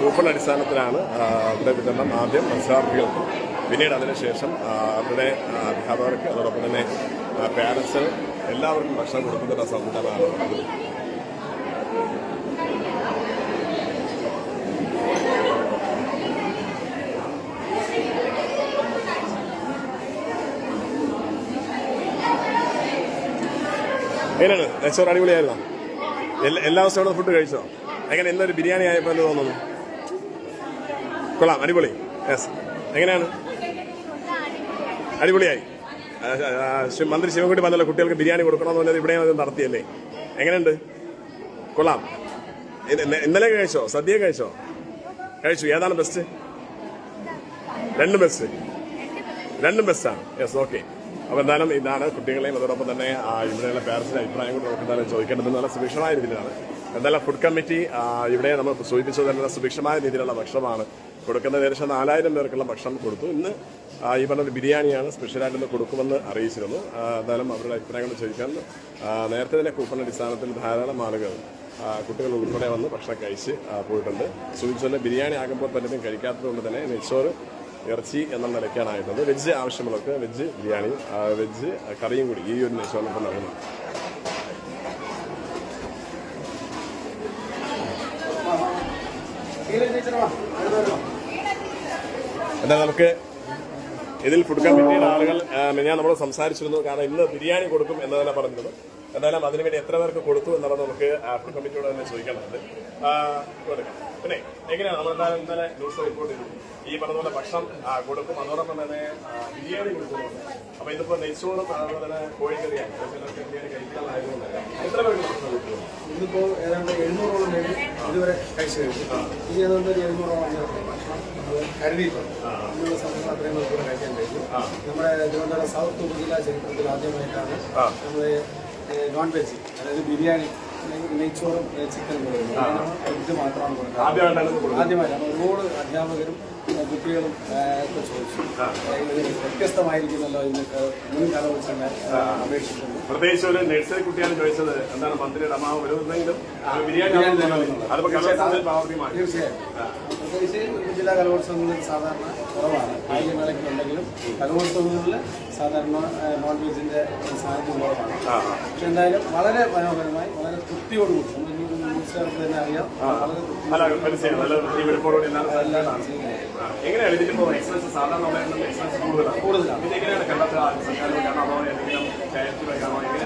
Coupon അടിസ്ഥാനത്തിലാണ് ഇവിടെ വിതരണം. ആദ്യം മത്സരാർത്ഥികൾക്ക്, പിന്നീട് അതിനുശേഷം അവരുടെ അധ്യാപകർക്ക്, അതോടൊപ്പം തന്നെ പാരൻസിന് എല്ലാവർക്കും ഭക്ഷണം കൊടുക്കുന്ന സംവിധാനമാണ്. എങ്ങനെയാണ് നെച്ചോറ്? അടിപൊളിയായിരുന്നോ? എല്ലാ ദിവസവും ഫുഡ് കഴിച്ചോ? എങ്ങനെ ഇന്നൊരു ബിരിയാണി ആയപ്പോൾ എന്ന് തോന്നുന്നു? കൊള്ളാം, അടിപൊളി. യെസ്. എങ്ങനെയാണ്? അടിപൊളിയായി. മന്ത്രി ശിവൻകുട്ടി പറഞ്ഞല്ലോ കുട്ടികൾക്ക് ബിരിയാണി കൊടുക്കണമെന്ന് പറഞ്ഞത് ഇവിടെയും അത് നടത്തിയല്ലേ? എങ്ങനെയുണ്ട്? കൊള്ളാം. ഇന്നലെ കഴിച്ചോ? സദ്യ കഴിച്ചോ? കഴിച്ചു. ഏതാണ് ബെസ്റ്റ്? രണ്ടും ബെസ്റ്റാണ്. Yes, okay. അപ്പോൾ എന്തായാലും ഇതാണ് കുട്ടികളെയും അതോടൊപ്പം തന്നെ ഇവിടെയുള്ള പാരൻസിന്റെ അഭിപ്രായം കൂടെ നമുക്ക് എന്തായാലും ചോദിക്കേണ്ടത്. നല്ല സുഭിക്ഷമായ രീതിയിലാണ് എന്തായാലും ഫുഡ് കമ്മിറ്റി ഇവിടെ നമ്മൾ സൂചിപ്പിച്ചത് തന്നെ സുഭിക്ഷമായ രീതിയിലുള്ള ഭക്ഷണമാണ് കൊടുക്കുന്നത്. ഏകദേശം 4000 പേർക്കുള്ള ഭക്ഷണം കൊടുത്തു. ഇന്ന് ഈ പറഞ്ഞ ബിരിയാണിയാണ് സ്പെഷ്യലായിട്ടൊന്ന് കൊടുക്കുമെന്ന് അറിയിച്ചിരുന്നു. എന്തായാലും അവരുടെ അഭിപ്രായങ്ങൾ ചോദിക്കാൻ നേരത്തെ തന്നെ കൂപ്പൺ അടിസ്ഥാനത്തിൽ ധാരാളം ആളുകൾ കുട്ടികൾ ഉൾപ്പെടെ വന്ന് ഭക്ഷണം കഴിച്ച് പോയിട്ടുണ്ട്. സൂചിപ്പിച്ചത് ബിരിയാണി ആകുമ്പോൾ പലരും കഴിക്കാത്തതുകൊണ്ട് തന്നെ നെയ്ച്ചോറ്, ഇറച്ചി എന്ന നിലയ്ക്കാനായിട്ടുള്ളത്. വെജ് ആവശ്യമുള്ളവർക്ക് വെജ് ബിരിയാണി, വെജ് കറിയും കൂടി ഈ ഒരു നെയ്ച്ചോറിനൊപ്പം നൽകുന്നു. എന്താ നമുക്ക് ഇതിൽ ഫുഡ് കമ്മിറ്റിയുടെ ആളുകൾ ഞാൻ നമ്മൾ സംസാരിച്ചിരുന്നു. കാരണം ഇന്ന് ബിരിയാണി കൊടുക്കും എന്ന് തന്നെ പറഞ്ഞിരുന്നു. എന്തായാലും അതിനുവേണ്ടി എത്ര പേർക്ക് കൊടുത്തു എന്നുള്ളത് നമുക്ക് ഫുഡ് കമ്മിറ്റിയോട് തന്നെ ചോദിക്കേണ്ടതുണ്ട്. പിന്നെ എങ്ങനെയാണ് നമ്മളെന്തായാലും ഇന്നലെ ന്യൂസ് റിപ്പോർട്ട് ചെയ്തു ഈ പറഞ്ഞ ഭക്ഷണം കൊടുക്കും, അതോടൊപ്പം തന്നെ ബിരിയാണി കൊടുക്കുന്നുണ്ട്. അപ്പൊ ഇതിപ്പോ നെയ്ച്ചോറും അതുപോലെ തന്നെ കോഴിക്കറിയാണ്. ചിലർക്ക് ബിരിയാണി കഴിക്കാനായതുകൊണ്ട് എത്ര പേർക്ക് ഭക്ഷണം കൊടുക്കുന്നു? ഇതിപ്പോ ഏതാണ്ട് 700ഓളം പേര് ഇതുവരെ കഴിച്ചു കഴിഞ്ഞു. ഇനി അതുകൊണ്ട് 700ഓളം ഭക്ഷണം കരുതിയിട്ടുണ്ട്. ഇന്നുള്ള സമയങ്ങൾ അത്രയും പേർക്ക് കഴിക്കാൻ കഴിയും. നമ്മുടെ തിരുവനന്തപുരം സൗത്ത് ഉപജില്ലാ ചരിത്രത്തിൽ ആദ്യമായിട്ടാണ് നമ്മൾ നോൺ വെജ്, അതായത് ബിരിയാണി, നെയ്ച്ചോറും ചിക്കനും ഇത് മാത്രമാണ് കൊടുക്കുന്നത്. ആദ്യമായിട്ടാണ്. ഒരുപാട് അധ്യാപകരും കുട്ടികളും ഒക്കെ ചോദിച്ചു, വ്യത്യസ്തമായിരിക്കുന്നല്ലോ ഇന്ന് മുൻ കലോത്സവങ്ങൾ അപേക്ഷിച്ചിട്ടുണ്ട്. പ്രത്യേകിച്ച് ഒരു നഴ്സറി കുട്ടിയാണ് ചോദിച്ചത് എന്താണ് മന്ത്രിയുടെ അമ്മാവ് വരുന്നെങ്കിലും തീർച്ചയായും. പ്രത്യേകിച്ച് ജില്ലാ കലോത്സവങ്ങളിൽ സാധാരണ കുറവാണ്. കായികമേളയ്ക്കുണ്ടെങ്കിലും കലോത്സവങ്ങളിൽ സാധാരണ നോൺ വെജിന്റെ സാന്നിധ്യം കുറവാണ്. പക്ഷെ എന്തായാലും വളരെ മനോഹരമായി, വളരെ തൃപ്തിയോടുകൂടി നമുക്ക് തന്നെ അറിയാം. എങ്ങനെയാണ് ഇതിലിപ്പോ എക്സ്പെൻസ് സാധാരണ കൂടുതലാണ്? കൂടുതലാണ്. എങ്ങനെയാണ് കണ്ടെത്തുക?